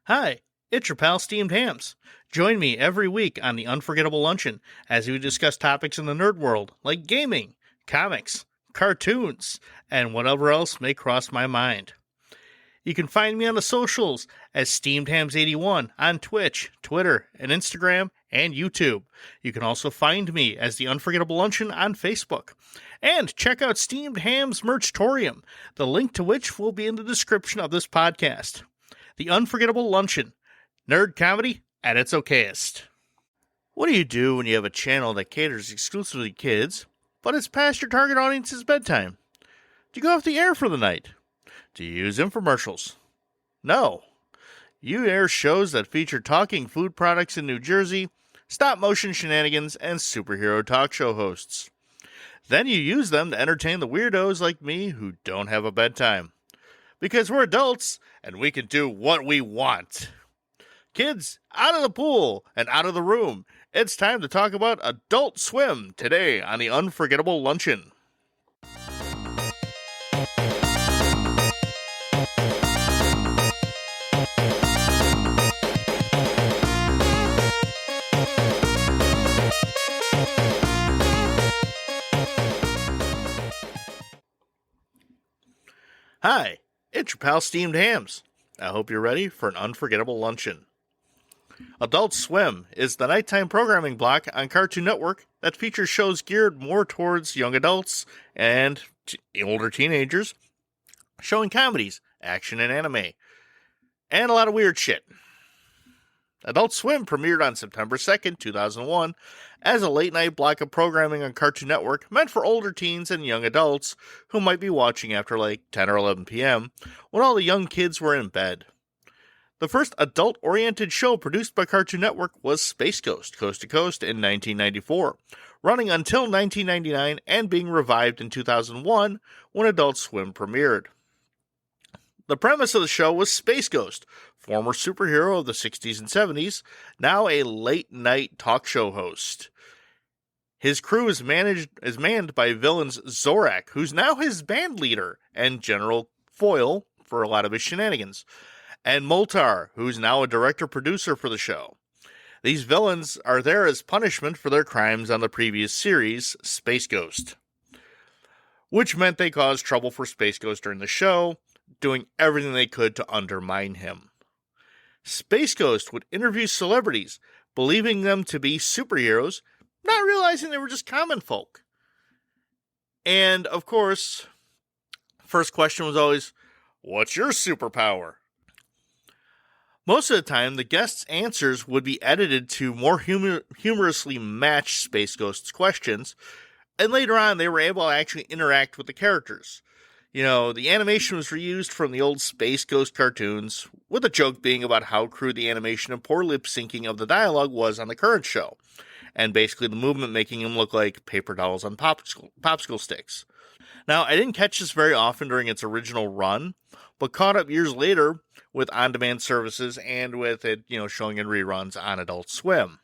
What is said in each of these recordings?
Hi, it's your pal Steamed Hams. Join me every week on the Unforgettable Luncheon as we discuss topics in the nerd world like gaming, comics, cartoons, and whatever else may cross my mind. You can find me on the socials as SteamedHams81 on Twitch, Twitter, and Instagram, and YouTube. You can also find me as the Unforgettable Luncheon on Facebook. And check out Steamed Hams Merchtorium, the link to which will be in the description of this podcast. The Unforgettable Luncheon, nerd comedy at its okayest. What do you do when you have a channel that caters exclusively to kids, but it's past your target audience's bedtime? Do you go off the air for the night? Do you use infomercials? No. You air shows that feature talking food products in New Jersey, stop-motion shenanigans, and superhero talk show hosts. Then you use them to entertain the weirdos like me who don't have a bedtime. Because we're adults, and we can do what we want. Kids, out of the pool and out of the room. It's time to talk about Adult Swim today on the Unforgettable Luncheon. Hi, it's your pal Steamed Hams. I hope you're ready for an unforgettable luncheon. Adult Swim is the nighttime programming block on Cartoon Network that features shows geared more towards young adults and older teenagers, showing comedies, action, and anime, and a lot of weird shit. Adult Swim premiered on September 2nd, 2001, as a late-night block of programming on Cartoon Network meant for older teens and young adults who might be watching after like 10 or 11 p.m. when all the young kids were in bed. The first adult-oriented show produced by Cartoon Network was Space Ghost, Coast to Coast, in 1994, running until 1999 and being revived in 2001 when Adult Swim premiered. The premise of the show was Space Ghost, former superhero of the 60s and 70s, now a late-night talk show host. His crew is manned by villains Zorak, who's now his band leader and general foil for a lot of his shenanigans, and Moltar, who's now a director-producer for the show. These villains are there as punishment for their crimes on the previous series, Space Ghost, which meant they caused trouble for Space Ghost during the show, doing everything they could to undermine him. Space Ghost would interview celebrities, believing them to be superheroes, not realizing they were just common folk. And, of course, first question was always, what's your superpower? Most of the time, the guests' answers would be edited to more humorously match Space Ghost's questions, and later on they were able to actually interact with the characters. You know, the animation was reused from the old Space Ghost cartoons, with the joke being about how crude the animation and poor lip syncing of the dialogue was on the current show, and basically the movement making him look like paper dolls on popsicle sticks. Now, I didn't catch this very often during its original run, but caught up years later with on-demand services and with it, showing in reruns on Adult Swim.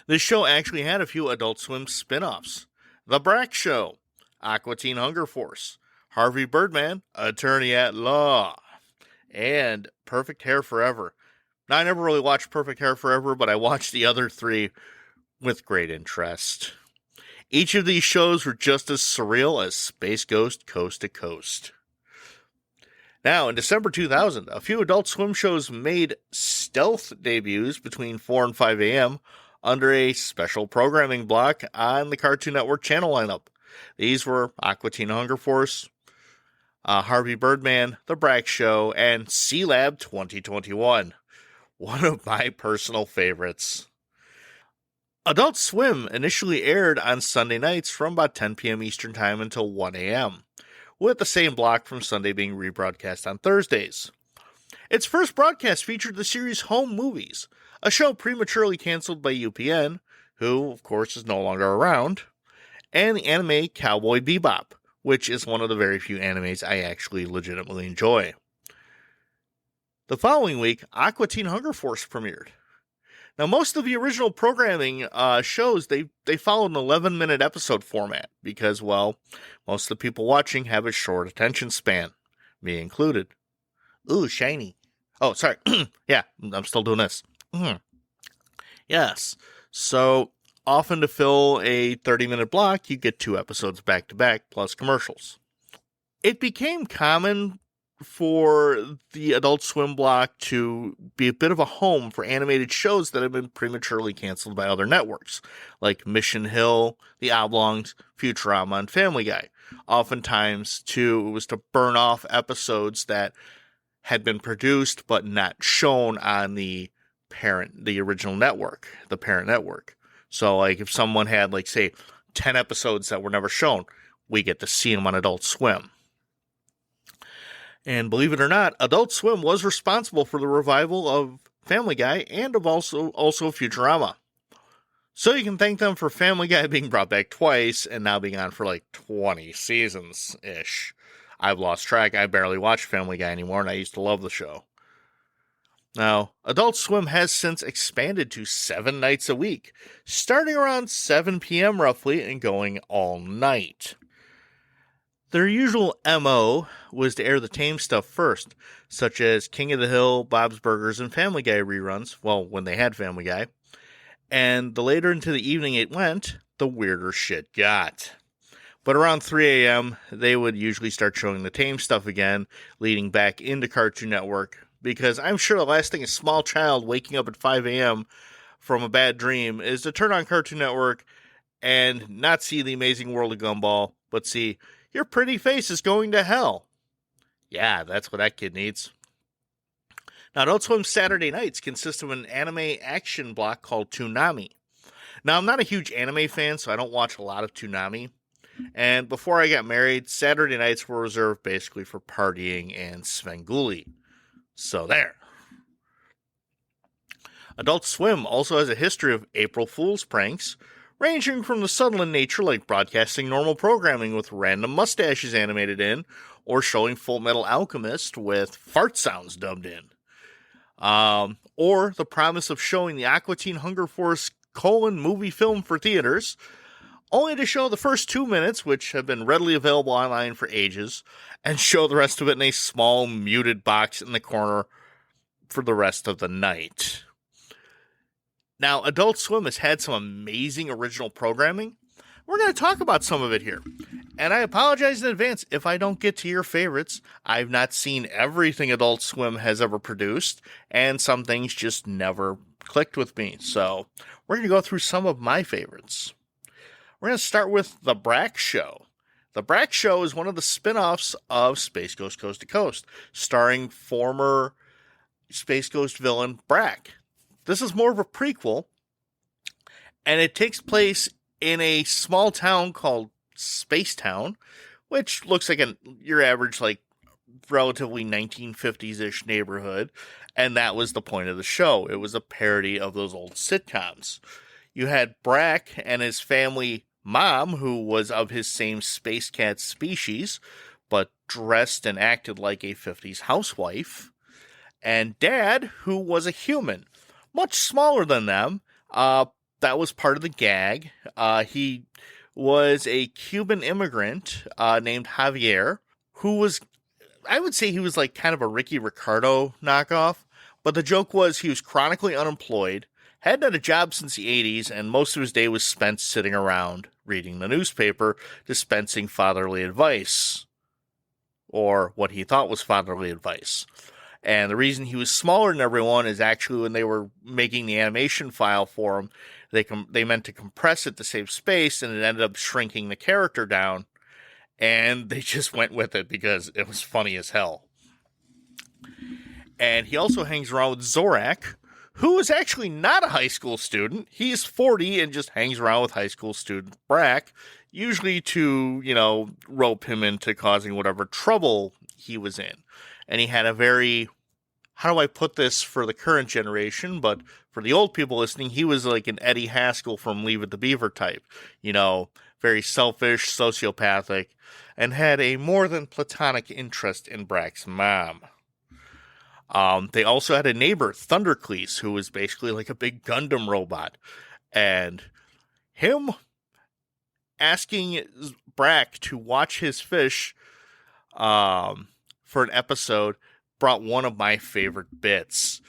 This show actually had a few Adult Swim spin-offs. The Brack Show, Aqua Teen Hunger Force, Harvey Birdman, Attorney at Law, and Perfect Hair Forever. Now, I never really watched Perfect Hair Forever, but I watched the other three with great interest. Each of these shows were just as surreal as Space Ghost Coast to Coast. Now, in December 2000, a few Adult Swim shows made stealth debuts between 4 and 5 a.m. under a special programming block on the Cartoon Network channel lineup. These were Aqua Teen Hunger Force, Harvey Birdman, The Brack Show, and C-Lab 2021. One of my personal favorites. Adult Swim initially aired on Sunday nights from about 10 p.m. Eastern Time until 1 a.m., with the same block from Sunday being rebroadcast on Thursdays. Its first broadcast featured the series Home Movies, a show prematurely canceled by UPN, who, of course, is no longer around, and the anime Cowboy Bebop, which is one of the very few animes I actually legitimately enjoy. The following week, Aqua Teen Hunger Force premiered. Now, most of the original programming shows, they followed an 11-minute episode format because, well, most of the people watching have a short attention span, me included. Ooh, shiny. Oh, sorry. Yeah, I'm still doing this. Yes. So often to fill a 30-minute block, you get 2 episodes back to back plus commercials. It became common for the Adult Swim block to be a bit of a home for animated shows that have been prematurely canceled by other networks, like Mission Hill, The Oblongs, Futurama, and Family Guy. Oftentimes, too, it was to burn off episodes that had been produced but not shown on the original network, the parent network. So, like, if someone had, like, say, 10 episodes that were never shown, we get to see them on Adult Swim. And believe it or not, Adult Swim was responsible for the revival of Family Guy and of also Futurama. So you can thank them for Family Guy being brought back twice and now being on for like 20 seasons-ish. I've lost track. I barely watch Family Guy anymore, and I used to love the show. Now, Adult Swim has since expanded to 7 nights a week, starting around 7 p.m. roughly and going all night. Their usual MO was to air the tame stuff first, such as King of the Hill, Bob's Burgers, and Family Guy reruns, well, when they had Family Guy. And the later into the evening it went, the weirder shit got. But around 3 a.m., they would usually start showing the tame stuff again, leading back into Cartoon Network, because I'm sure the last thing a small child waking up at 5 a.m. from a bad dream is to turn on Cartoon Network and not see The Amazing World of Gumball, but see, your pretty face is going to hell. Yeah, that's what that kid needs. Now, Adult Swim Saturday nights consist of an anime action block called Toonami. Now, I'm not a huge anime fan, so I don't watch a lot of Toonami. And before I got married, Saturday nights were reserved basically for partying and Svengoolie. So there. Adult Swim also has a history of April Fool's pranks, ranging from the subtle in nature like broadcasting normal programming with random mustaches animated in, or showing Full Metal Alchemist with fart sounds dubbed in. Or the promise of showing the Aqua Teen Hunger Force : movie film for theaters, only to show the first 2 minutes, which have been readily available online for ages, and show the rest of it in a small muted box in the corner for the rest of the night. Now, Adult Swim has had some amazing original programming. We're going to talk about some of it here. And I apologize in advance if I don't get to your favorites. I've not seen everything Adult Swim has ever produced, and some things just never clicked with me. So we're going to go through some of my favorites. We're going to start with The Brak Show. The Brak Show is one of the spin-offs of Space Ghost Coast to Coast, starring former Space Ghost villain Brak. This is more of a prequel, and it takes place in a small town called Space Town, which looks like your average, like, relatively 1950s-ish neighborhood, and that was the point of the show. It was a parody of those old sitcoms. You had Brak and his family mom, who was of his same space cat species, but dressed and acted like a 50s housewife, and Dad, who was a human, much smaller than them. That was part of the gag. He was a Cuban immigrant named Javier, who was, I would say he was like kind of a Ricky Ricardo knockoff, but the joke was he was chronically unemployed, hadn't had a job since the 80s, and most of his day was spent sitting around reading the newspaper, dispensing fatherly advice, or what he thought was fatherly advice. And the reason he was smaller than everyone is actually when they were making the animation file for him, they meant to compress it to save space, and it ended up shrinking the character down. And they just went with it because it was funny as hell. And he also hangs around with Zorak, who is actually not a high school student. He's 40 and just hangs around with high school student Brak, usually to, rope him into causing whatever trouble he was in. And he had a very, how do I put this for the current generation, but for the old people listening, he was like an Eddie Haskell from Leave It to Beaver type. Very selfish, sociopathic, and had a more than platonic interest in Brak's mom. They also had a neighbor, Thundercleese, who was basically like a big Gundam robot. And him asking Brak to watch his fish for an episode brought one of my favorite bits.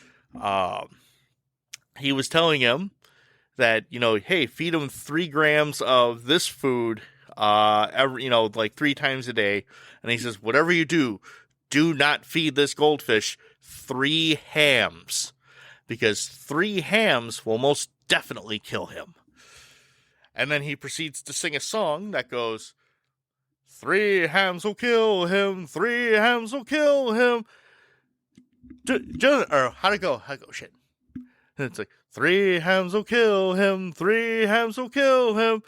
He was telling him that, hey, feed him 3 grams of this food, like 3 times a day. And he says, whatever you do not feed this goldfish 3 hams, because 3 hams will most definitely kill him. And then he proceeds to sing a song that goes, 3 hams will kill him, 3 hams will kill him. Or how'd it go? Shit. And it's like, 3 hams will kill him, 3 hams will kill him.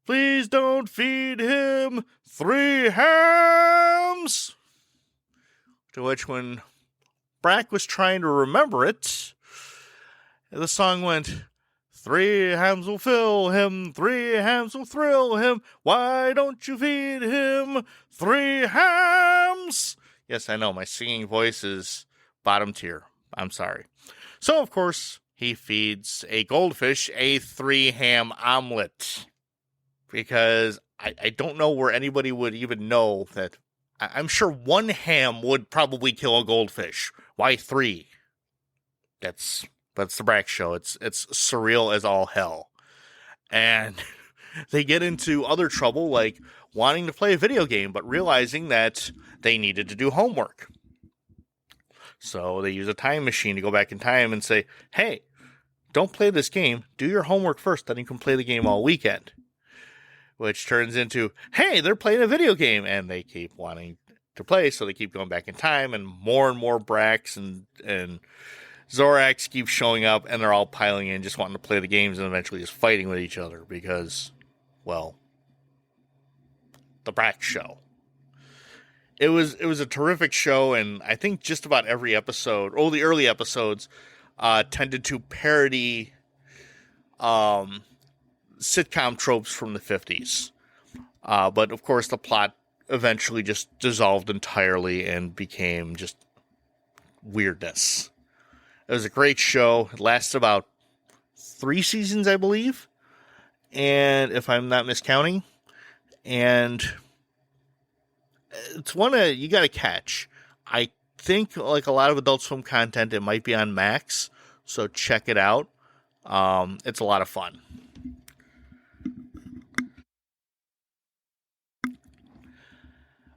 Please don't feed him 3 hams. To which, when Brack was trying to remember it, the song went, 3 hams will fill him, 3 hams will thrill him. Why don't you feed him 3 hams? Yes, I know, my singing voice is bottom tier. I'm sorry. So, of course, he feeds a goldfish a 3 ham omelet. Because I don't know where anybody would even know that. I'm sure 1 ham would probably kill a goldfish. Why 3? That's the Brack Show. It's surreal as all hell. And they get into other trouble, like wanting to play a video game, but realizing that they needed to do homework. So they use a time machine to go back in time and say, hey, don't play this game. Do your homework first, then you can play the game all weekend. Which turns into, hey, they're playing a video game, and they keep wanting to play, so they keep going back in time, and more Bracks and Zorax keep showing up, and they're all piling in, just wanting to play the games, and eventually just fighting with each other, because, well, the Brack Show. It was a terrific show, and I think just about every episode, the early episodes, tended to parody sitcom tropes from the 50s. But, of course, the plot eventually just dissolved entirely and became just weirdness. It was a great show. It lasted about 3 seasons, I believe. And if I'm not miscounting. And it's one you got to catch. I think, like a lot of Adult Swim content, it might be on Max. So check it out. It's a lot of fun.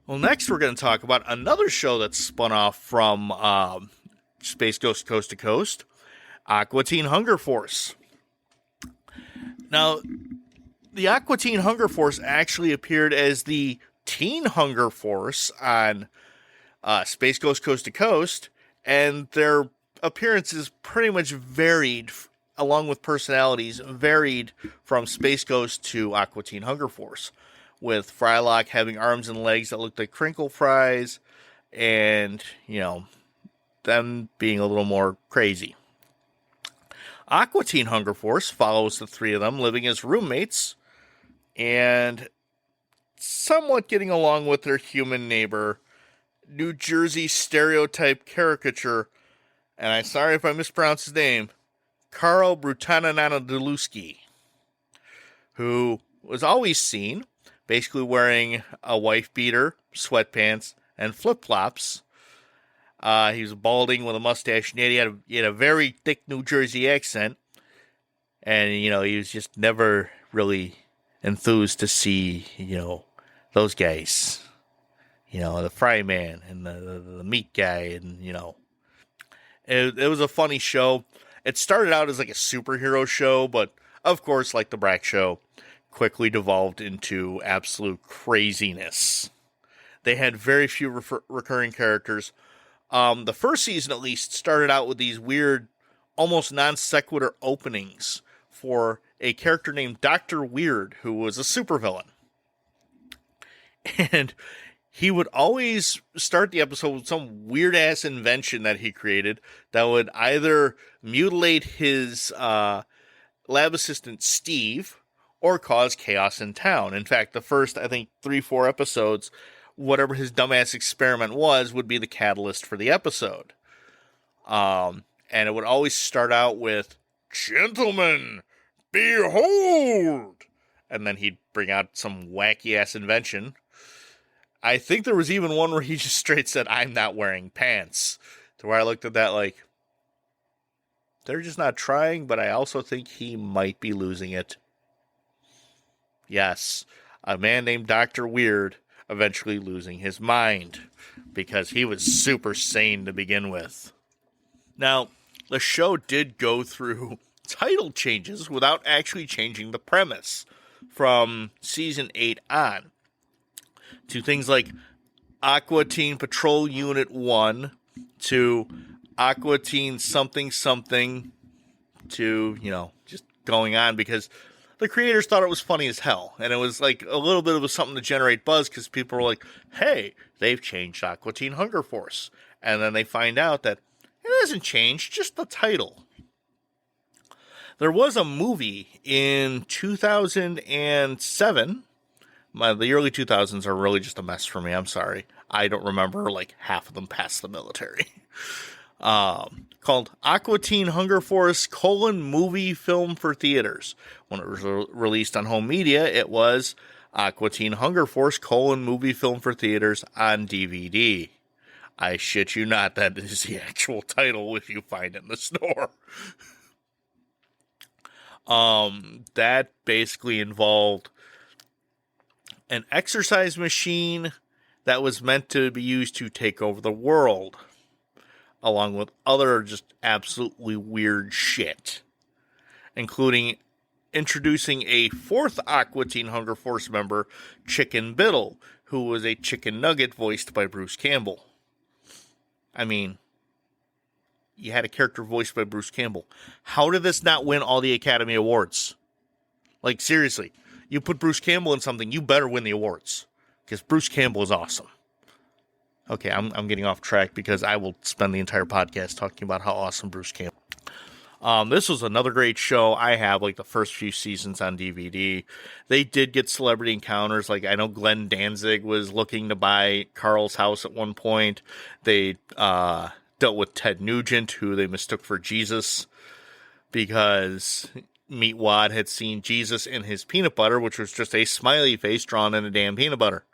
Well, next we're going to talk about another show that's spun off from Space Ghost Coast to Coast, Aqua Teen Hunger Force. Now, the Aqua Teen Hunger Force actually appeared as the Teen Hunger Force on Space Ghost Coast to Coast, and their appearances pretty much varied, along with personalities, varied from Space Ghost to Aqua Teen Hunger Force, with Frylock having arms and legs that looked like crinkle fries, and, them being a little more crazy. Aqua Teen Hunger Force follows the 3 of them living as roommates, and somewhat getting along with their human neighbor, New Jersey stereotype caricature, and I'm sorry if I mispronounce his name, Carl Brutanananadeluski, who was always seen basically wearing a wife beater, sweatpants, and flip-flops. He was balding with a mustache, and yet he had a very thick New Jersey accent. And, he was just never really enthused to see, those guys. The fry man and the meat guy, and, It was a funny show. It started out as like a superhero show, but, of course, like the Brack Show, quickly devolved into absolute craziness. They had very few recurring characters. The first season, at least, started out with these weird, almost non sequitur openings for a character named Dr. Weird, who was a supervillain. And he would always start the episode with some weird-ass invention that he created that would either mutilate his lab assistant, Steve, or cause chaos in town. In fact, the first, I think, 3-4 episodes, whatever his dumbass experiment was, would be the catalyst for the episode. And it would always start out with, "Gentlemen, behold!" And then he'd bring out some wacky-ass invention. I think there was even one where he just straight said, "I'm not wearing pants." To where I looked at that like, they're just not trying, but I also think he might be losing it. Yes, a man named Dr. Weird eventually losing his mind because he was super sane to begin with. Now, the show did go through title changes without actually changing the premise from season 8 on to things like Aqua Teen Patrol Unit 1 to Aqua Teen something something to, just going on because the creators thought it was funny as hell. And it was like a little bit of something to generate buzz because people were like, hey, they've changed Aqua Teen Hunger Force. And then they find out that it hasn't changed, just the title. There was a movie in 2007. The early 2000s are really just a mess for me. I'm sorry. I don't remember like half of them past the military. Called Aqua Teen Hunger Force: movie film for theaters. When it was released on home media, it was Aqua Teen Hunger Force: movie film for theaters on DVD. I shit you not, that is the actual title if you find it in the store. That basically involved an exercise machine that was meant to be used to take over the world, along with other just absolutely weird shit, including introducing a fourth Aqua Teen Hunger Force member, Chicken Biddle, who was a chicken nugget voiced by Bruce Campbell. I mean, you had a character voiced by Bruce Campbell. How did this not win all the Academy Awards? Like, seriously, you put Bruce Campbell in something, you better win the awards. Because Bruce Campbell is awesome. Okay, I'm getting off track because I will spend the entire podcast talking about how awesome Bruce Campbell. This was another great show. I have like the first few seasons on DVD. They did get celebrity encounters. Like I know Glenn Danzig was looking to buy Carl's house at one point. They dealt with Ted Nugent, who they mistook for Jesus because Meatwad had seen Jesus in his peanut butter, which was just a smiley face drawn in a damn peanut butter.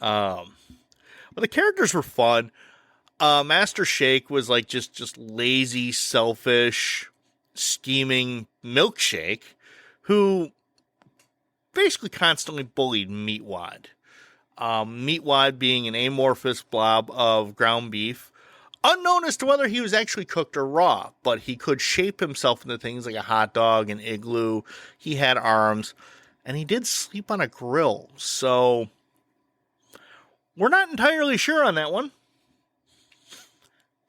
But the characters were fun. Master Shake was like just lazy, selfish, scheming milkshake who basically constantly bullied Meatwad. Meatwad being an amorphous blob of ground beef, unknown as to whether he was actually cooked or raw, but he could shape himself into things like a hot dog, an igloo. He had arms, and he did sleep on a grill, so we're not entirely sure on that one.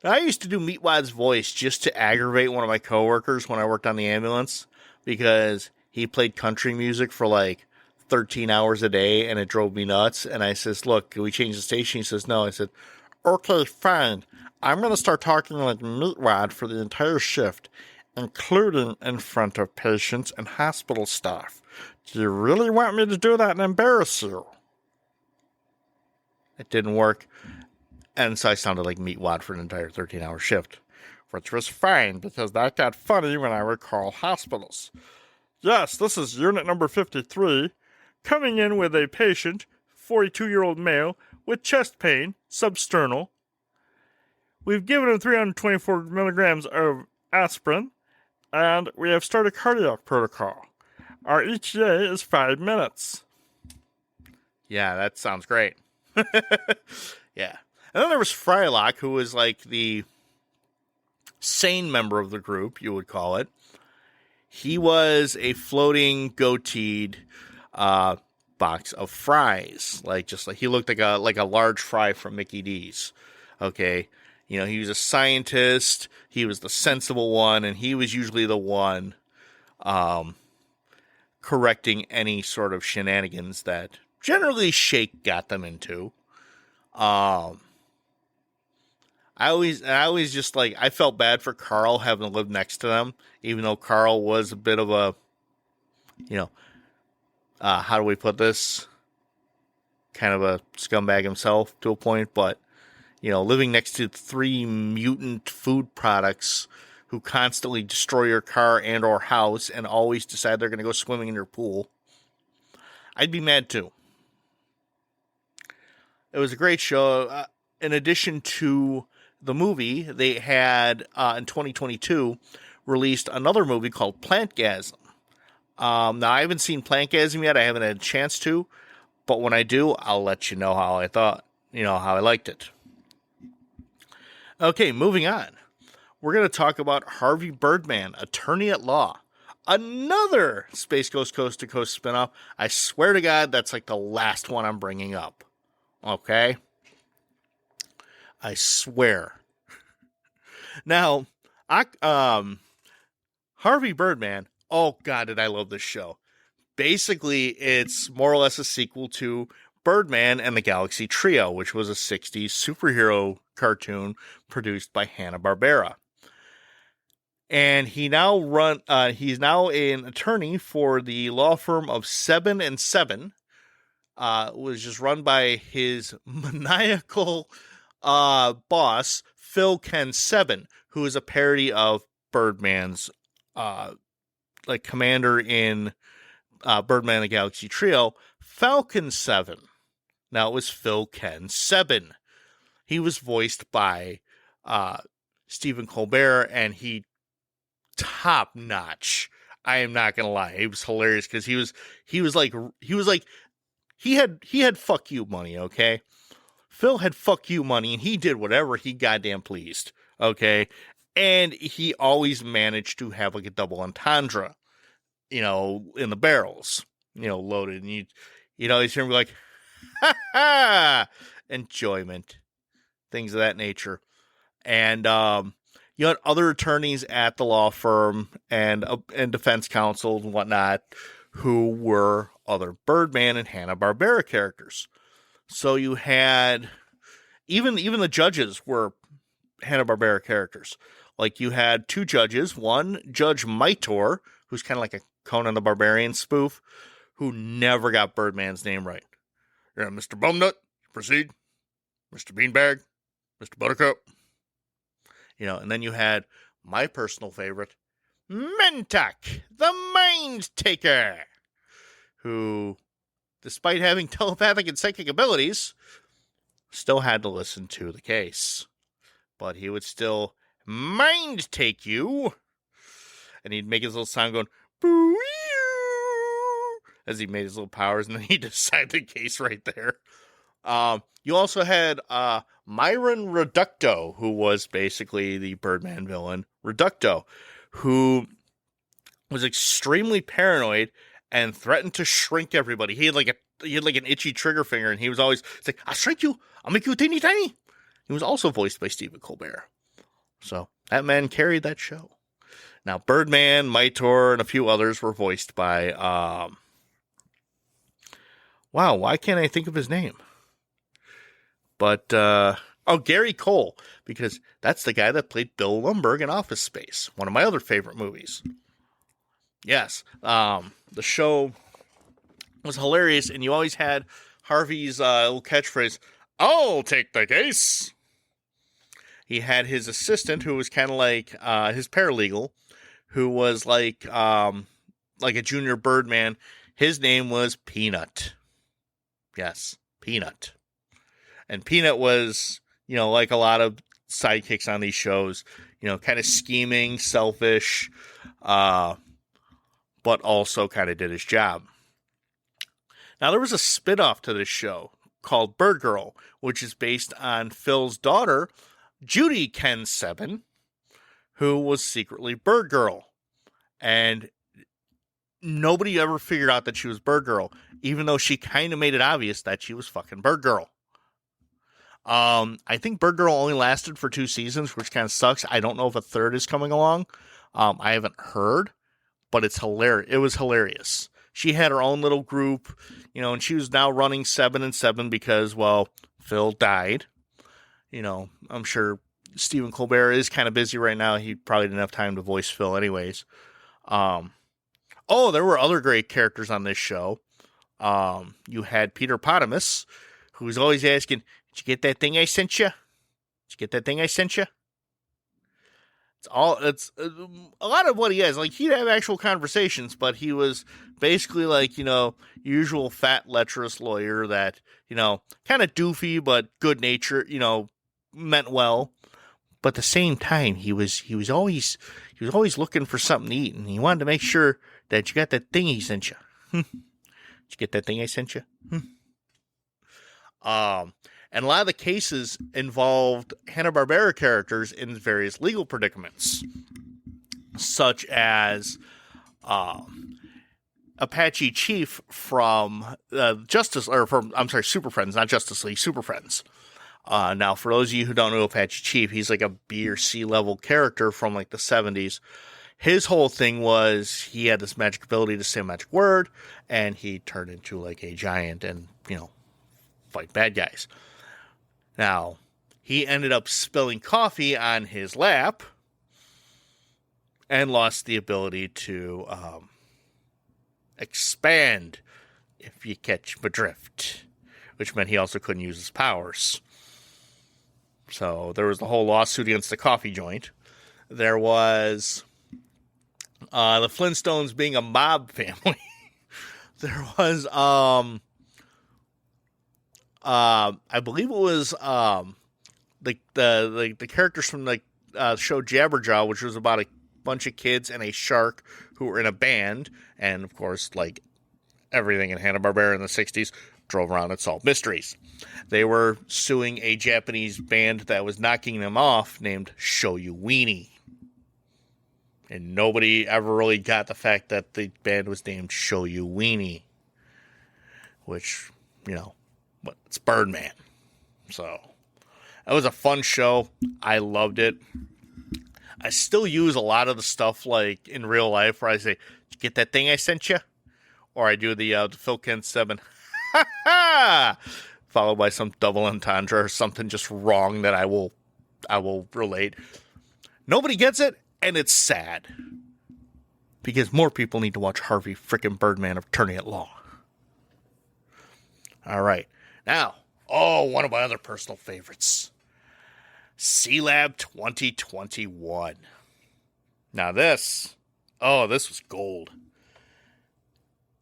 I used to do Meatwad's voice just to aggravate one of my coworkers when I worked on the ambulance because he played country music for like 13 hours a day and it drove me nuts. And I says, look, can we change the station? He says, no. I said, okay, fine. I'm going to start talking like Meatwad for the entire shift, including in front of patients and hospital staff. Do you really want me to do that and embarrass you? It didn't work. And so I sounded like Meatwad for an entire 13-hour shift, which was fine because that got funny when I would call hospitals. Yes, this is unit number 53, coming in with a patient, 42-year-old male, with chest pain, substernal. We've given him 324 milligrams of aspirin, and we have started cardiac protocol. Our ETA is 5 minutes. Yeah, that sounds great. Yeah. And then there was Frylock, who was like the sane member of the group, you would call it. He was a floating, goateed box of fries. Like he looked like a large fry from Mickey D's. Okay. He was a scientist. He was the sensible one, and he was usually the one correcting any sort of shenanigans that generally Shake got them into. I always just like, I felt bad for Carl having to live next to them, even though Carl was a bit of a, how do we put this? Kind of a scumbag himself to a point, but, living next to 3 mutant food products who constantly destroy your car and or house and always decide they're going to go swimming in your pool, I'd be mad too. It was a great show. In addition to the movie, they had in 2022 released another movie called Plantgasm. Now I haven't seen Plantgasm yet. I haven't had a chance to, but when I do, I'll let you know how I thought. How I liked it. Okay, moving on. We're going to talk about Harvey Birdman, Attorney at Law. Another Space Ghost Coast to Coast spinoff. I swear to God, that's like the last one I'm bringing up. Okay? I swear. Now, Harvey Birdman, oh God, did I love this show. Basically, it's more or less a sequel to Birdman and the Galaxy Trio, which was a 60s superhero cartoon produced by Hanna-Barbera. And he's now an attorney for the law firm of 7 and 7. Was just run by his maniacal boss, Phil Ken 7, who is a parody of Birdman's commander in Birdman and the Galaxy Trio, Falcon 7. Now it was Phil Ken 7. He was voiced by Stephen Colbert, and he top notch. I am not gonna lie, it was hilarious because he had fuck you money. Okay, Phil had fuck you money, and he did whatever he goddamn pleased. Okay, and he always managed to have like a double entendre, in the barrels, loaded, and he's hearing like, ha ha, enjoyment, things of that nature, and you had other attorneys at the law firm and defense counsel and whatnot who were other Birdman and Hanna-Barbera characters. So you had even the judges were Hanna-Barbera characters. Like you had two judges, one Judge Mitor, who's kind of like a Conan the Barbarian spoof, who never got Birdman's name right. Yeah, Mr. Bumnut, proceed. Mr. Beanbag, Mr. Buttercup. And then you had my personal favorite, Mentak, the Mind Taker, who, despite having telepathic and psychic abilities, still had to listen to the case. But he would still mind take you, and he'd make his little sound going, boo, as he made his little powers, and then he'd decide the case right there. You also had Myron Reducto, who was basically the Birdman villain, Reducto, who was extremely paranoid and threatened to shrink everybody. He had like an itchy trigger finger, and he was always like, "I'll shrink you. I'll make you teeny tiny." He was also voiced by Stephen Colbert, so that man carried that show. Now, Birdman, Mitor, and a few others were voiced by. Wow, why can't I think of his name? But, Gary Cole, because that's the guy that played Bill Lumbergh in Office Space, one of my other favorite movies. Yes, the show was hilarious, and you always had Harvey's little catchphrase, "I'll take the case." He had his assistant, who was kind of like his paralegal, who was like a junior Birdman. His name was Peanut. Yes, Peanut. And Peanut was, like a lot of sidekicks on these shows, kind of scheming, selfish, but also kind of did his job. Now, there was a spinoff to this show called Bird Girl, which is based on Phil's daughter, Judy Ken 7, who was secretly Bird Girl. And nobody ever figured out that she was Bird Girl, even though she kind of made it obvious that she was fucking Bird Girl. I think Bird Girl only lasted for 2 seasons, which kind of sucks. I don't know if a third is coming along. I haven't heard, but it's hilarious. It was hilarious. She had her own little group, and she was now running 7 and 7 because, well, Phil died. I'm sure Stephen Colbert is kind of busy right now. He probably didn't have time to voice Phil anyways. There were other great characters on this show. You had Peter Potamus, who was always asking, "Did you get that thing I sent you? Did you get that thing I sent you?" It's a lot of what he has. Like, he'd have actual conversations, but he was basically like, usual fat, lecherous lawyer that, kind of doofy, but good natured, meant well. But at the same time, he was always looking for something to eat, and he wanted to make sure that you got that thing he sent you. Did you get that thing I sent you? And a lot of the cases involved Hanna-Barbera characters in various legal predicaments, such as Apache Chief from Super Friends, not Justice League, Super Friends. Now, for those of you who don't know Apache Chief, he's like a B or C level character from like the 70s. His whole thing was he had this magic ability to say a magic word, and he turned into like a giant and, fight bad guys. Now, he ended up spilling coffee on his lap and lost the ability to expand, if you catch my drift, which meant he also couldn't use his powers. So there was the whole lawsuit against the coffee joint. There was the Flintstones being a mob family. There was I believe it was the characters from the show Jabberjaw, which was about a bunch of kids and a shark who were in a band, and of course, like everything in Hanna-Barbera in the 60s, drove around and solved mysteries. They were suing a Japanese band that was knocking them off named Show You Weenie. And nobody ever really got the fact that the band was named Show You Weenie. Which, but it's Birdman. So, that was a fun show. I loved it. I still use a lot of the stuff like in real life where I say, "Did you get that thing I sent you?" Or I do the Phil Kent 7, ha ha, followed by some double entendre or something just wrong that I will relate. Nobody gets it, and it's sad. Because more people need to watch Harvey frickin' Birdman of Attorney at Law. All right. Now, one of my other personal favorites. C-Lab 2021. Now this was gold.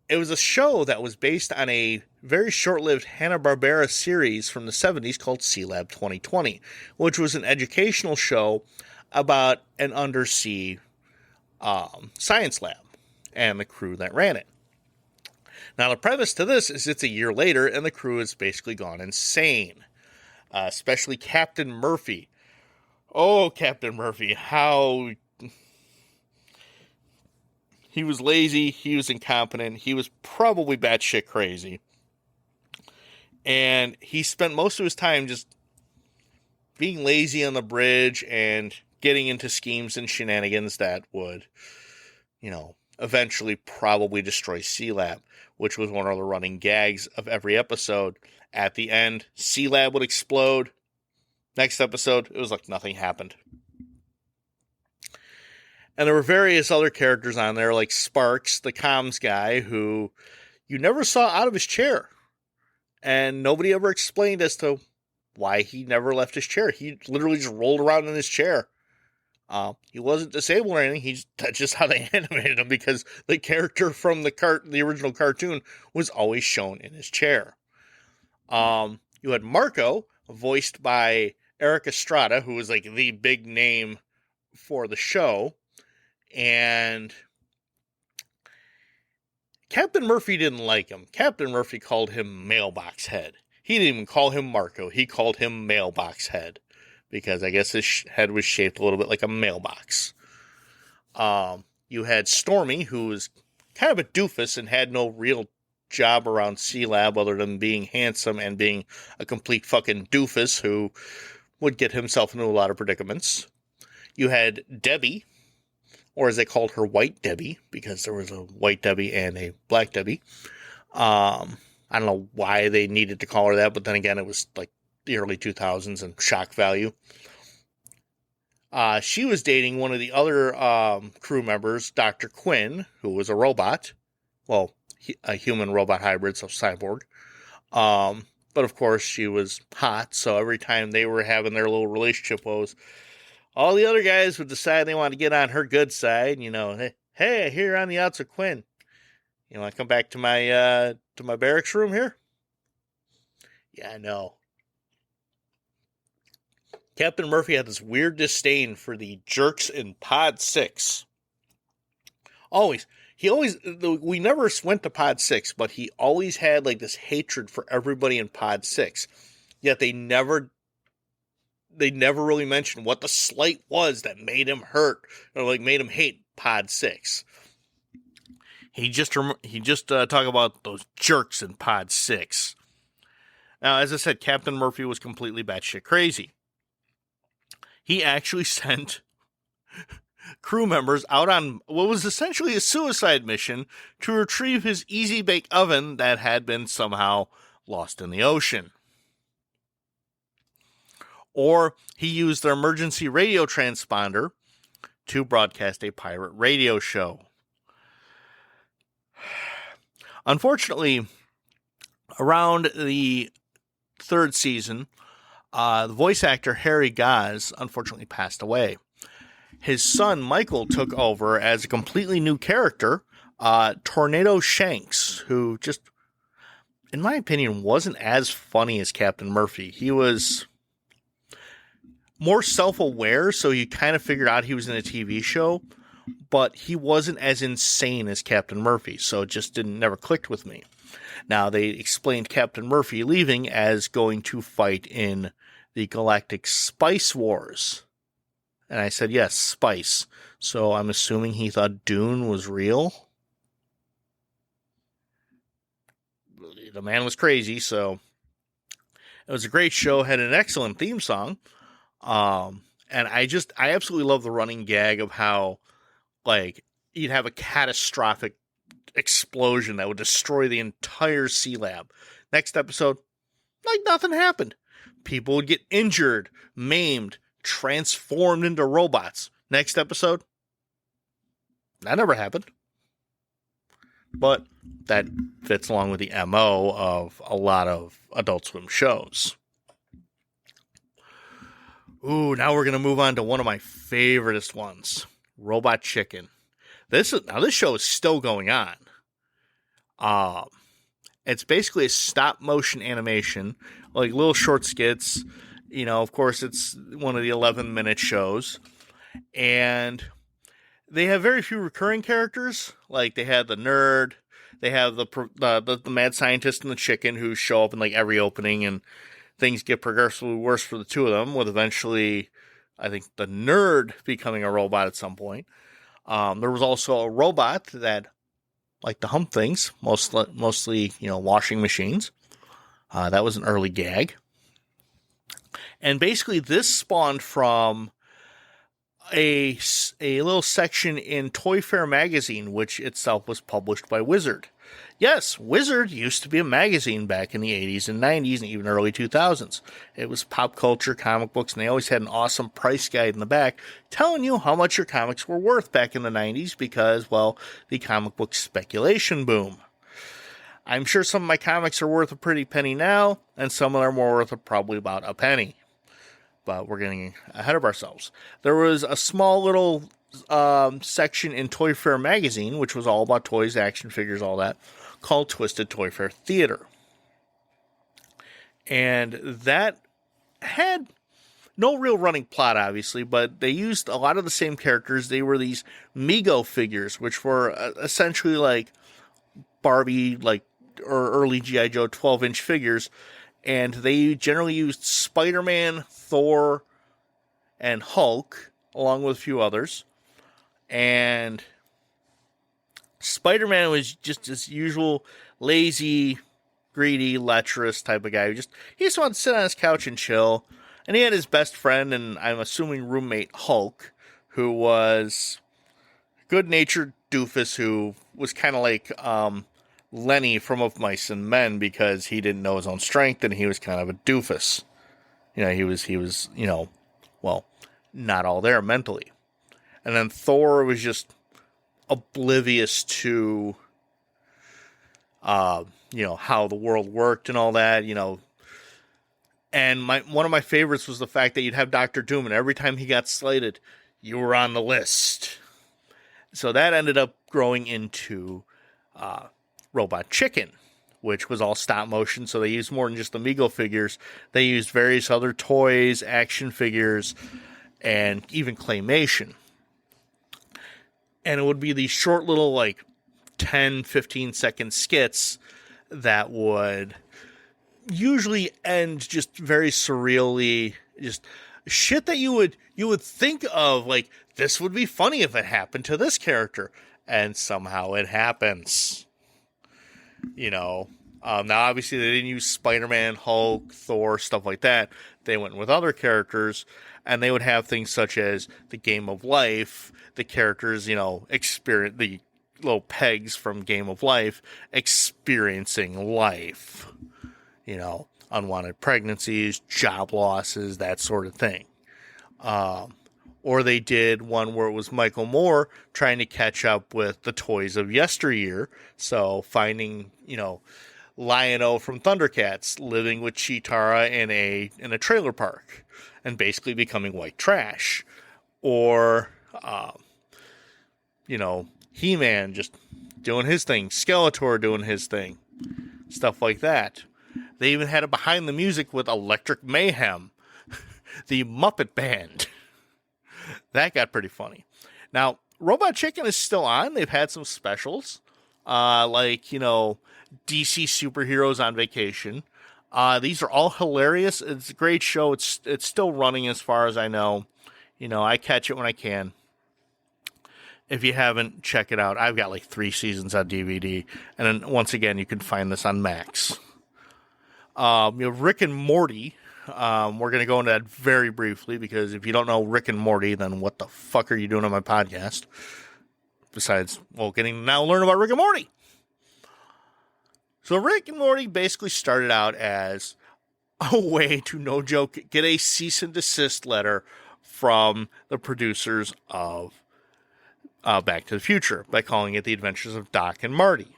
It was a show that was based on a very short-lived Hanna-Barbera series from the 70s called C-Lab 2020, which was an educational show about an undersea science lab and the crew that ran it. Now, the premise to this is it's a year later, and the crew has basically gone insane. Especially Captain Murphy. Oh, Captain Murphy, how... He was lazy, he was incompetent, he was probably batshit crazy. And he spent most of his time just being lazy on the bridge and getting into schemes and shenanigans that would, eventually probably destroy C-Lab, which was one of the running gags of every episode. At the end, C-Lab would explode. Next episode, it was like nothing happened. And there were various other characters on there, like Sparks, the comms guy, who you never saw out of his chair. And nobody ever explained as to why he never left his chair. He literally just rolled around in his chair. He wasn't disabled or anything. That's just how they animated him, because the character from the original cartoon was always shown in his chair. You had Marco, voiced by Eric Estrada, who was like the big name for the show. And Captain Murphy didn't like him. Captain Murphy called him Mailbox Head. He didn't even call him Marco. He called him Mailbox Head, because I guess his head was shaped a little bit like a mailbox. You had Stormy, who was kind of a doofus and had no real job around C-Lab other than being handsome and being a complete fucking doofus who would get himself into a lot of predicaments. You had Debbie, or as they called her, White Debbie, because there was a White Debbie and a Black Debbie. I don't know why they needed to call her that, but then again, it was like the early 2000s and shock value. She was dating one of the other crew members, Dr. Quinn, who was a robot. Well, a human-robot hybrid, so cyborg. But of course, she was hot, so every time they were having their little relationship was, All the other guys would decide they want to get on her good side. Hey, here on the outs of Quinn. You want to come back to my barracks room here? Yeah, I know. Captain Murphy had this weird disdain for the jerks in Pod 6. We never went to Pod 6, but he always had like this hatred for everybody in Pod 6. Yet they never really mentioned what the slight was that made him hurt or like made him hate Pod 6. He just talk about those jerks in Pod 6. Now, as I said, Captain Murphy was completely batshit crazy. He actually sent crew members out on what was essentially a suicide mission to retrieve his Easy Bake Oven that had been somehow lost in the ocean. Or he used their emergency radio transponder to broadcast a pirate radio show. Unfortunately, around the third season, the voice actor Harry Goz unfortunately passed away. His son Michael took over as a completely new character, Tornado Shanks, who just, in my opinion, wasn't as funny as Captain Murphy. He was more self-aware, so you kind of figured out he was in a TV show, but he wasn't as insane as Captain Murphy, so it just never clicked with me. Now, they explained Captain Murphy leaving as going to fight in the Galactic Spice Wars. And I said, yes, spice. So I'm assuming he thought Dune was real. The man was crazy, so it was a great show, had an excellent theme song. And I absolutely love the running gag of how, like, you'd have a catastrophic explosion that would destroy the entire sea lab. Next episode, like nothing happened. People would get injured, maimed, transformed into robots. Next episode, that never happened. But that fits along with the MO of a lot of Adult Swim shows. Ooh, now we're going to move on to one of my favoriteest ones, Robot Chicken. This show is still going on. It's basically a stop motion animation, like little short skits. Of course, it's one of the 11-minute shows, and they have very few recurring characters. Like they have the nerd, they have the mad scientist and the chicken who show up in like every opening, and things get progressively worse for the two of them, with eventually, I think, the nerd becoming a robot at some point. There was also a robot that liked to hump things, mostly washing machines. That was an early gag. And basically this spawned from a little section in Toy Fair magazine, which itself was published by Wizard. Yes, Wizard used to be a magazine back in the 80s and 90s and even early 2000s. It was pop culture, comic books, and they always had an awesome price guide in the back telling you how much your comics were worth back in the 90s because, well, the comic book speculation boom. I'm sure some of my comics are worth a pretty penny now, and some of them are worth probably about a penny. But we're getting ahead of ourselves. There was a small little section in Toy Fair magazine, which was all about toys, action figures, all that, called Twisted Toy Fair Theater. And that had no real running plot, obviously, but they used a lot of the same characters. They were these Mego figures, which were essentially like Barbie, or early G.I. Joe 12-inch figures. And they generally used Spider-Man, Thor, and Hulk, along with a few others. And Spider-Man was just this usual lazy, greedy, lecherous type of guy. He just wanted to sit on his couch and chill. And he had his best friend, and I'm assuming roommate, Hulk, who was a good-natured doofus who was kind of like Lenny from Of Mice and Men because he didn't know his own strength and he was kind of a doofus. He was not all there mentally. And then Thor was just oblivious to, how the world worked and all that, And one of my favorites was the fact that you'd have Doctor Doom, and every time he got slated, you were on the list. So that ended up growing into Robot Chicken, which was all stop motion. So they used more than just the Mego figures. They used various other toys, action figures, and even claymation. And it would be these short little, like, 10, 15-second skits that would usually end just very surreally, just shit that you would think of, like, this would be funny if it happened to this character, and somehow it happens. Now obviously they didn't use Spider-Man, Hulk, Thor, stuff like that. They went with other characters, and they would have things such as the Game of Life, the characters, experience the little pegs from Game of Life, experiencing life. Unwanted pregnancies, job losses, that sort of thing. Or they did one where it was Michael Moore trying to catch up with the toys of yesteryear. So finding, Lion-O from Thundercats living with Cheetara in a trailer park and basically becoming white trash. Or, He-Man just doing his thing. Skeletor doing his thing. Stuff like that. They even had it behind the music with Electric Mayhem, the Muppet Band. That got pretty funny. Now, Robot Chicken is still on. They've had some specials, DC Superheroes on Vacation. These are all hilarious. It's a great show. It's still running as far as I know. I catch it when I can. If you haven't, check it out. I've got like 3 seasons on DVD. And then once again, you can find this on Max. Rick and Morty. We're going to go into that very briefly, because if you don't know Rick and Morty, then what the fuck are you doing on my podcast? Besides, getting to now learn about Rick and Morty. So Rick and Morty basically started out as a way to, no joke, get a cease and desist letter from the producers of Back to the Future by calling it The Adventures of Doc and Marty.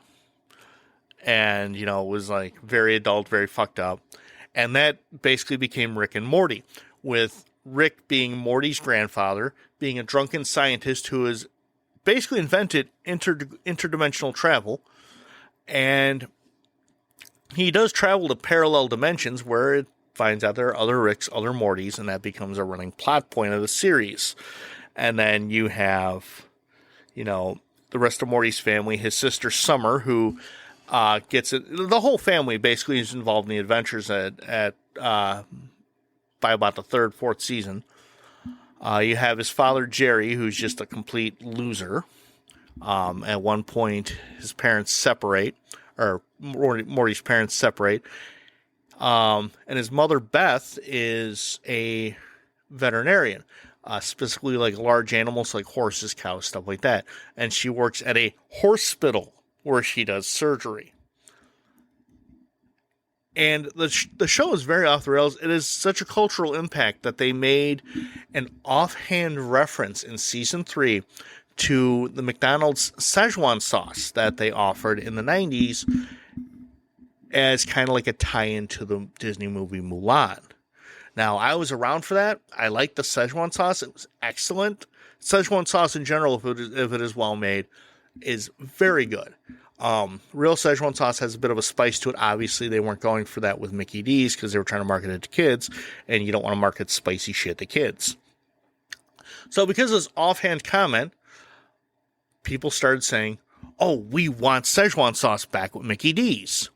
And, it was like very adult, very fucked up. And that basically became Rick and Morty, with Rick being Morty's grandfather, being a drunken scientist who has basically invented interdimensional travel. And he does travel to parallel dimensions where it finds out there are other Ricks, other Mortys, and that becomes a running plot point of the series. And then you have, the rest of Morty's family, his sister Summer, who gets it. The whole family basically is involved in the adventures by about the 3rd, 4th season. You have his father Jerry, who's just a complete loser. At one point, his parents separate, or Morty's parents separate. And his mother Beth is a veterinarian, specifically like large animals like horses, cows, stuff like that. And she works at a hospital where she does surgery. And the show is very off the rails. It is such a cultural impact that they made an offhand reference in season 3 to the McDonald's Szechuan sauce that they offered in the 90s as kind of like a tie-in to the Disney movie Mulan. Now, I was around for that. I liked the Szechuan sauce. It was excellent. Szechuan sauce in general, if it is well made, is very good. Real Szechuan sauce has a bit of a spice to it. Obviously, they weren't going for that with Mickey D's because they were trying to market it to kids, and you don't want to market spicy shit to kids. So because of this offhand comment, people started saying, oh, we want Szechuan sauce back with Mickey D's.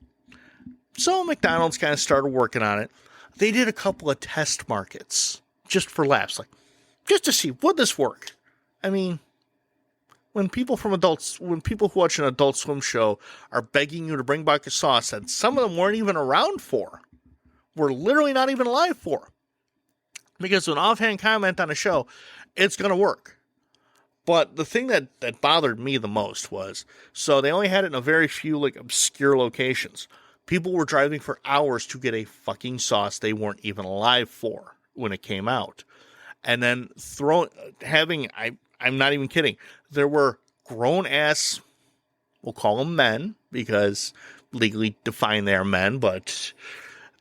So McDonald's kind of started working on it. They did a couple of test markets just for laughs, just to see, would this work? I mean, when people who watch an Adult Swim show are begging you to bring back a sauce that some of them weren't even around for, were literally not even alive for, because an offhand comment on a show, it's going to work. But the thing that bothered me the most was, so they only had it in a very few obscure locations. People were driving for hours to get a fucking sauce they weren't even alive for when it came out. And then I'm not even kidding, there were grown-ass, we'll call them men, because legally defined they are men, but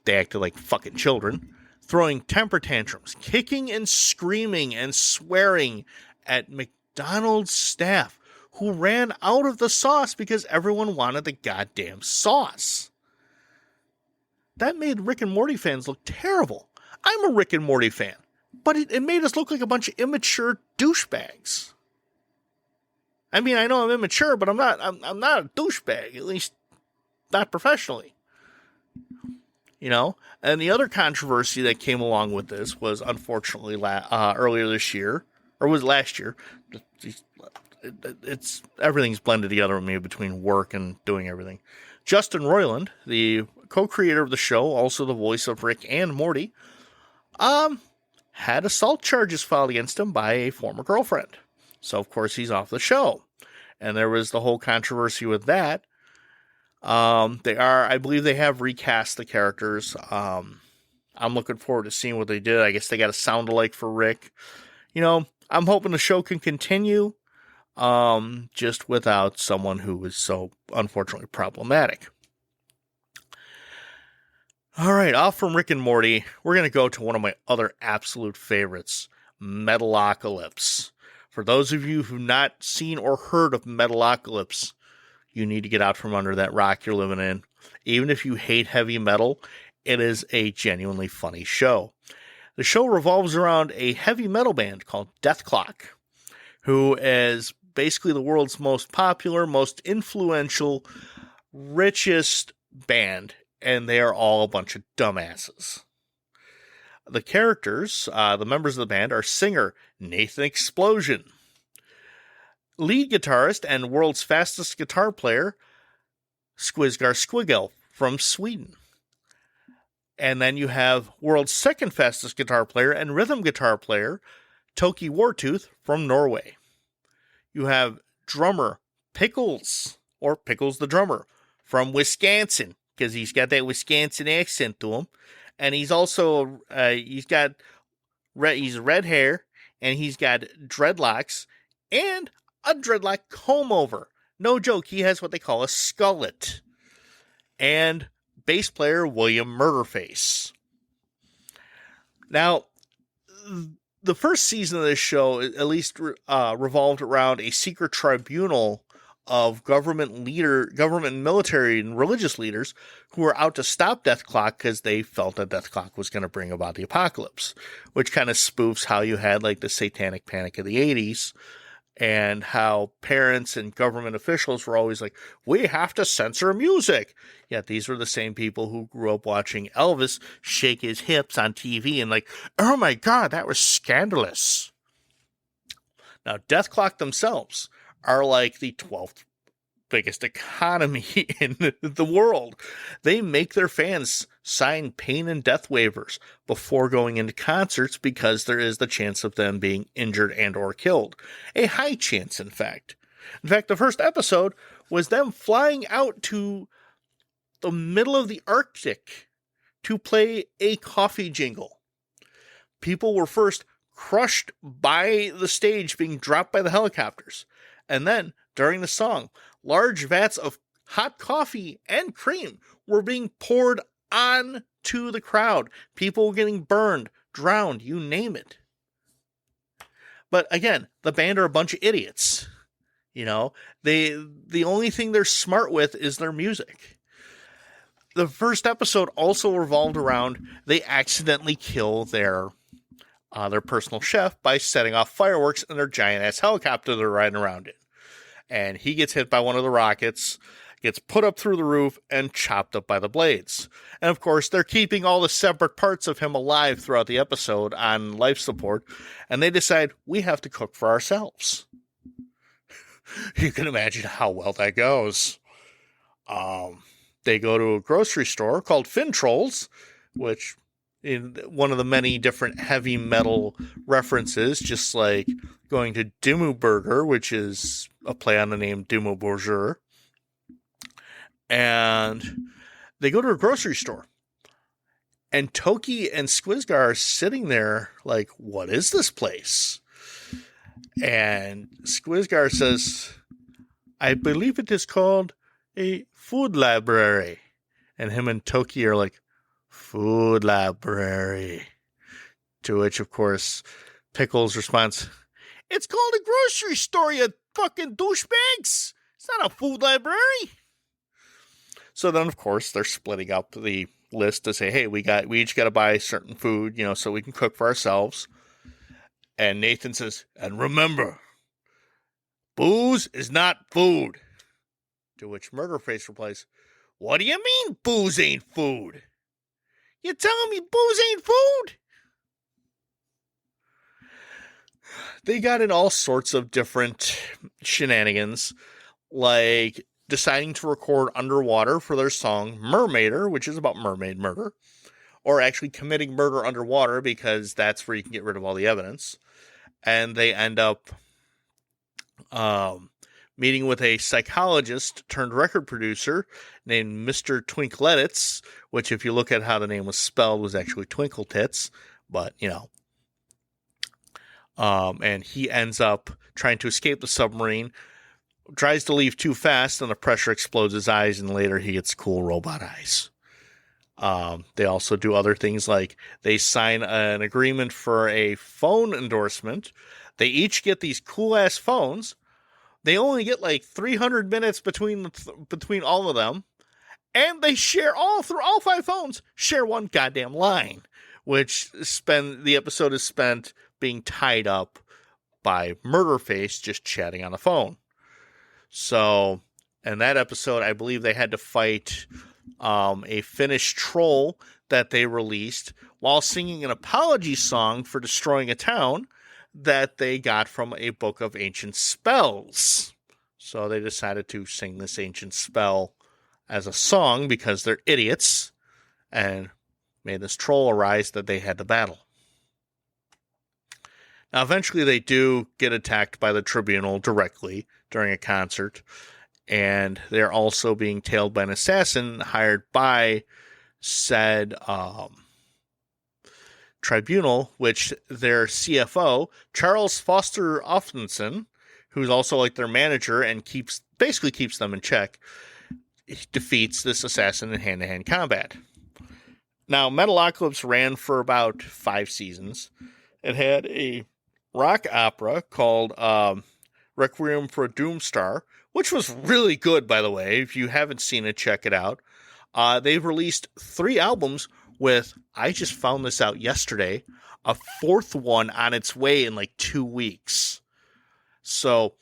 They acted like fucking children, throwing temper tantrums, kicking and screaming and swearing at McDonald's staff, who ran out of the sauce because everyone wanted the goddamn sauce. That made Rick and Morty fans look terrible. I'm a Rick and Morty fan, but it made us look like a bunch of immature douchebags. I mean, I know I'm immature, but I'm not a douchebag, at least not professionally. You know? And the other controversy that came along with this was, unfortunately, earlier this year, or was last year. It's everything's blended together with me between work and doing everything. Justin Roiland, the co-creator of the show, also the voice of Rick and Morty, had assault charges filed against him by a former girlfriend. So, of course, he's off the show. And there was the whole controversy with that. I believe they have recast the characters. I'm looking forward to seeing what they did. I guess they got a sound-alike for Rick. You know, I'm hoping the show can continue, just without someone who was so unfortunately problematic. All right, off from Rick and Morty, we're going to go to one of my other absolute favorites, Metalocalypse. For those of you who've not seen or heard of Metalocalypse, you need to get out from under that rock you're living in. Even if you hate heavy metal, it is a genuinely funny show. The show revolves around a heavy metal band called Death Clock, who is basically the world's most popular, most influential, richest band, and they are all a bunch of dumbasses. The characters, the members of the band, are singer Nathan Explosion, lead guitarist and world's fastest guitar player Squizgar Squiggle from Sweden. And then you have world's second fastest guitar player and rhythm guitar player Toki Wartooth from Norway. You have drummer Pickles, or Pickles the drummer, from Wisconsin, because he's got that Wisconsin accent to him. And he's also, he's red hair, and he's got dreadlocks, and a dreadlock comb over. No joke, he has what they call a skullet. And bass player William Murderface. Now, the first season of this show at least revolved around a secret tribunal of government, military, and religious leaders who were out to stop Death Clock because they felt that Death Clock was going to bring about the apocalypse, which kind of spoofs how you had like the Satanic Panic of the 80s and how parents and government officials were always like, we have to censor music. Yet these were the same people who grew up watching Elvis shake his hips on TV and like, oh my God, that was scandalous. Now, Death Clock themselves are like the 12th biggest economy in the world. They make their fans sign pain and death waivers before going into concerts because there is the chance of them being injured and or killed. A high chance, in fact. In fact, the first episode was them flying out to the middle of the Arctic to play a coffee jingle. People were first crushed by the stage being dropped by the helicopters. And then, during the song, large vats of hot coffee and cream were being poured onto the crowd. People were getting burned, drowned, you name it. But again, the band are a bunch of idiots. You know, the only thing they're smart with is their music. The first episode also revolved around they accidentally kill their personal chef by setting off fireworks in their giant-ass helicopter they're riding around in. And he gets hit by one of the rockets, gets put up through the roof, and chopped up by the blades. And of course, they're keeping all the separate parts of him alive throughout the episode on life support, and they decide, we have to cook for ourselves. You can imagine how well that goes. They go to a grocery store called Fin Trolls, which in one of the many different heavy metal references, just like going to Dimmu Burger, which is a play on the name Dimmu Borgir. And they go to a grocery store. And Toki and Squizgar are sitting there like, what is this place? And Squizgar says, I believe it is called a food library. And him and Toki are like, Food library. To which, of course, Pickles responds, it's called a grocery store, you fucking douchebags. It's not a food library. So then, of course, they're splitting up the list to say, hey, we each got to buy certain food, so we can cook for ourselves. And Nathan says, and remember, booze is not food. To which Murderface replies, what do you mean booze ain't food? You telling me booze ain't food? They got in all sorts of different shenanigans, like deciding to record underwater for their song Mermaider, which is about mermaid murder, or actually committing murder underwater because that's where you can get rid of all the evidence. And they end up meeting with a psychologist turned record producer named Mr. Twinkletits, which if you look at how the name was spelled was actually Twinkle Tits, but and he ends up trying to escape the submarine, tries to leave too fast, and the pressure explodes his eyes, and later he gets cool robot eyes. They also do other things like they sign an agreement for a phone endorsement. They each get these cool-ass phones. They only get like 300 minutes between all of them, and they share all 5 phones share one goddamn line, which the episode is spent being tied up by Murderface just chatting on the phone. So, in that episode, I believe they had to fight a Finnish troll that they released while singing an apology song for destroying a town that they got from a book of ancient spells. So they decided to sing this ancient spell as a song because they're idiots and made this troll arise that they had to battle. Now, eventually they do get attacked by the tribunal directly during a concert, and they're also being tailed by an assassin hired by said tribunal, which their CFO, Charles Foster Offenson, who's also like their manager and basically keeps them in check, defeats this assassin in hand-to-hand combat. Now, Metalocalypse ran for about 5 seasons. It had a rock opera called Requiem for a Doomstar, which was really good, by the way. If you haven't seen it, check it out. They've released 3 albums with, I just found this out yesterday, a 4th one on its way in like 2 weeks. So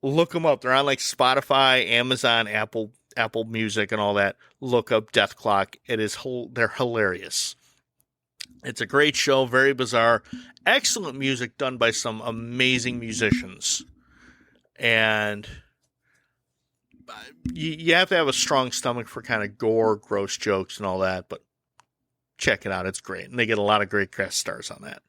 look them up. They're on like Spotify, Amazon, Apple Music, and all that. Look up Death Clock. They're hilarious. It's a great show, very bizarre, excellent music done by some amazing musicians. And you have to have a strong stomach for kind of gore, gross jokes and all that, but check it out. It's great. And they get a lot of great guest stars on that.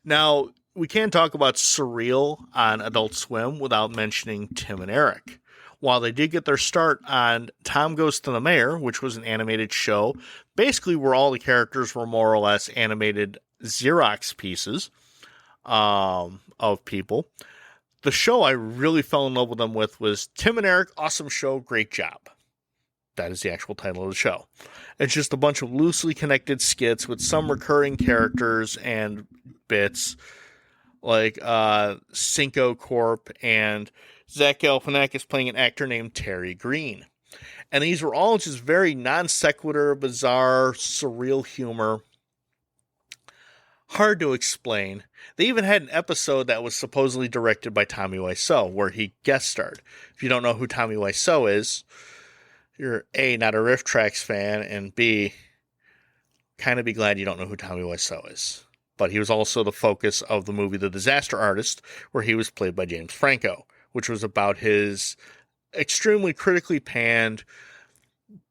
Now, we can't talk about Surreal on Adult Swim without mentioning Tim and Eric. While they did get their start on Tom Goes to the Mayor, which was an animated show, basically where all the characters were more or less animated Xerox pieces of people. The show I really fell in love with them with was Tim and Eric, Awesome Show, Great Job. That is the actual title of the show. It's just a bunch of loosely connected skits with some recurring characters and bits, like Cinco Corp and Zach Galifianakis playing an actor named Terry Green. And these were all just very non sequitur, bizarre, surreal humor. Hard to explain. They even had an episode that was supposedly directed by Tommy Wiseau, where he guest starred. If you don't know who Tommy Wiseau is, you're A, not a Riff Tracks fan, and B, kind of be glad you don't know who Tommy Wiseau is. But he was also the focus of the movie The Disaster Artist, where he was played by James Franco, which was about his extremely critically panned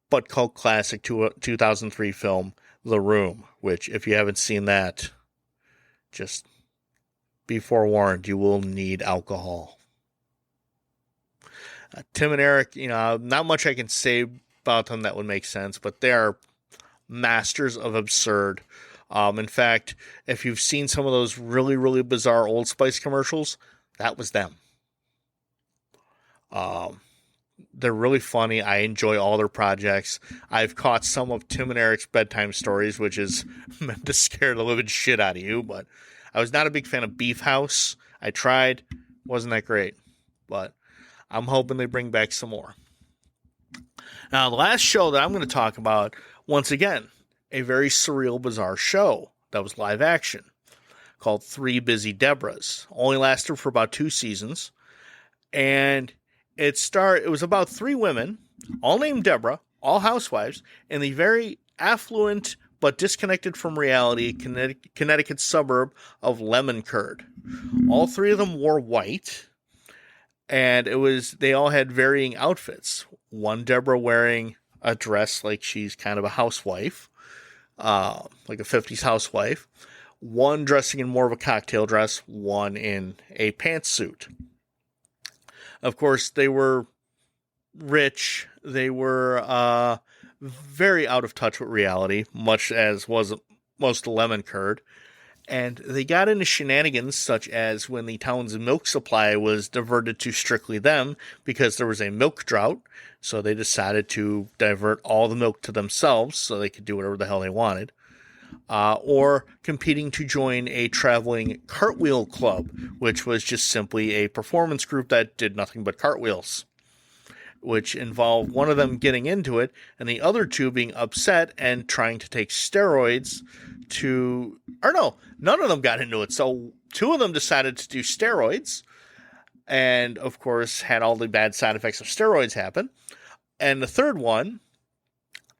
but cult classic 2003 film, The Room, which, if you haven't seen that, just be forewarned, you will need alcohol. Tim and Eric, not much I can say about them that would make sense, but they are masters of absurd. In fact, if you've seen some of those really, really bizarre Old Spice commercials, that was them. They're really funny. I enjoy all their projects. I've caught some of Tim and Eric's bedtime stories, which is meant to scare the living shit out of you, but I was not a big fan of Beef House. I tried. Wasn't that great. But I'm hoping they bring back some more. Now, the last show that I'm going to talk about, once again, a very surreal, bizarre show that was live action called Three Busy Debras. Only lasted for about 2 seasons. And it was about 3 women, all named Deborah, all housewives, in the very affluent but disconnected from reality Connecticut suburb of Lemon Curd. All 3 of them wore white, and they all had varying outfits. One Deborah wearing a dress like she's kind of a housewife, like a 50s housewife. One dressing in more of a cocktail dress, one in a pantsuit. Of course, they were rich. They were very out of touch with reality, much as was most of Lemon Curd. And they got into shenanigans such as when the town's milk supply was diverted to strictly them because there was a milk drought. So they decided to divert all the milk to themselves so they could do whatever the hell they wanted. Or competing to join a traveling cartwheel club, which was just simply a performance group that did nothing but cartwheels, which involved one of them getting into it and the other 2 being upset and trying to take steroids none of them got into it. So 2 of them decided to do steroids and, of course, had all the bad side effects of steroids happen. And the third one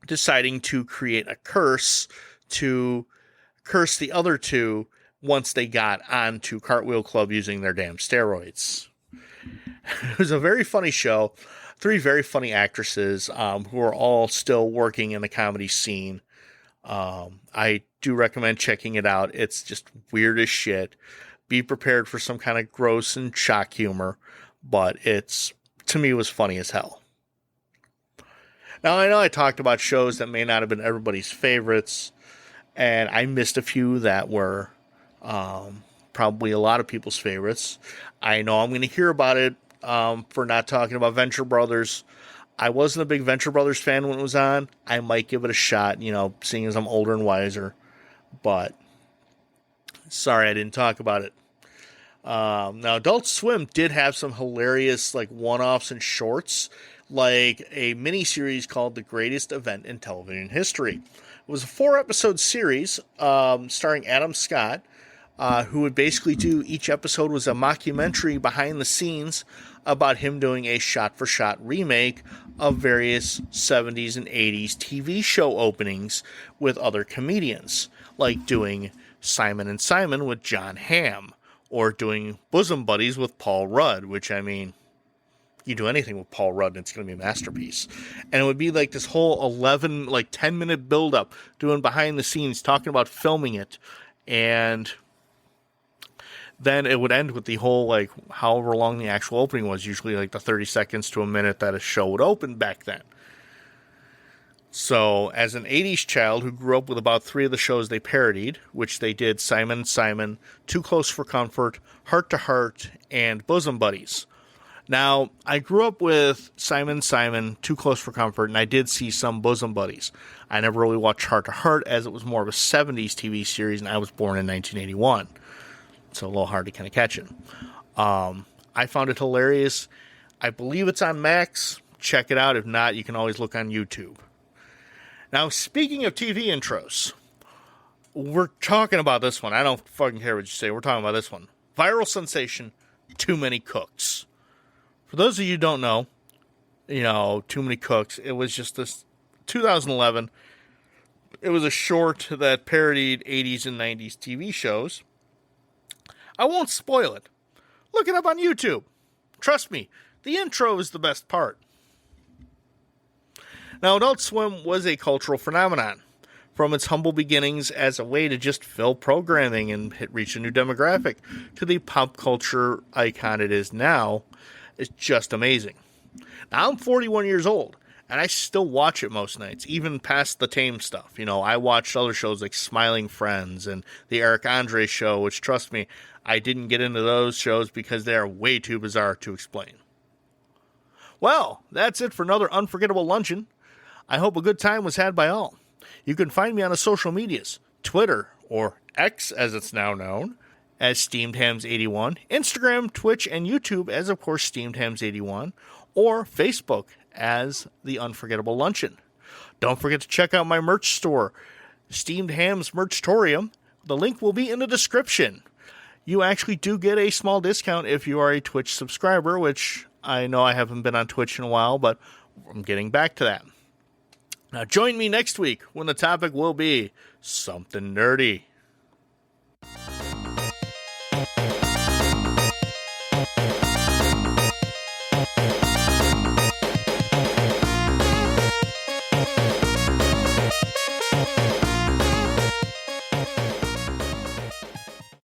deciding to create a curse to curse the other 2 once they got onto Cartwheel Club using their damn steroids. It was a very funny show. 3 very funny actresses who are all still working in the comedy scene. I do recommend checking it out. It's just weird as shit. Be prepared for some kind of gross and shock humor, but to me, it was funny as hell. Now, I know I talked about shows that may not have been everybody's favorites, and I missed a few that were probably a lot of people's favorites. I know I'm going to hear about it for not talking about Venture Brothers. I wasn't a big Venture Brothers fan when it was on. I might give it a shot, seeing as I'm older and wiser. But sorry I didn't talk about it. Now, Adult Swim did have some hilarious one-offs and shorts, like a mini-series called The Greatest Event in Television History. It was a 4-episode series starring Adam Scott, who would basically do each episode was a mockumentary behind the scenes about him doing a shot-for-shot remake of various 70s and 80s TV show openings with other comedians, like doing Simon and Simon with John Hamm, or doing Bosom Buddies with Paul Rudd, which, I mean, you do anything with Paul Rudd and it's going to be a masterpiece. And it would be like this whole 10-minute build-up, doing behind the scenes, talking about filming it, and then it would end with the whole, however long the actual opening was, usually the 30 seconds to a minute that a show would open back then. So, as an 80s child who grew up with about 3 of the shows they parodied, which they did Simon and Simon, Too Close for Comfort, Heart to Heart, and Bosom Buddies. Now, I grew up with Simon and Simon, Too Close for Comfort, and I did see some Bosom Buddies. I never really watched Heart to Heart, as it was more of a 70s TV series, and I was born in 1981. So a little hard to kind of catch it. I found it hilarious. I believe it's on Max. Check it out. If not, you can always look on YouTube. Now, speaking of TV intros, we're talking about this one. I don't fucking care what you say. We're talking about this one. Viral sensation, Too Many Cooks. For those of you who don't know, Too Many Cooks, it was just this 2011. It was a short that parodied 80s and 90s TV shows. I won't spoil it. Look it up on YouTube. Trust me, the intro is the best part. Now, Adult Swim was a cultural phenomenon. From its humble beginnings as a way to just fill programming and reach a new demographic, to the pop culture icon it is now, it's just amazing. Now, I'm 41 years old, and I still watch it most nights, even past the tame stuff. I watched other shows like Smiling Friends and The Eric Andre Show, which, trust me, I didn't get into those shows because they are way too bizarre to explain. Well, that's it for another unforgettable luncheon. I hope a good time was had by all. You can find me on the social medias, Twitter, or X as it's now known, as SteamedHams81, Instagram, Twitch, and YouTube as, of course, SteamedHams81, or Facebook as The Unforgettable Luncheon. Don't forget to check out my merch store, Steamed Hams Merchtorium. The link will be in the description. You actually do get a small discount if you are a Twitch subscriber, which I know I haven't been on Twitch in a while, but I'm getting back to that. Now join me next week when the topic will be something nerdy.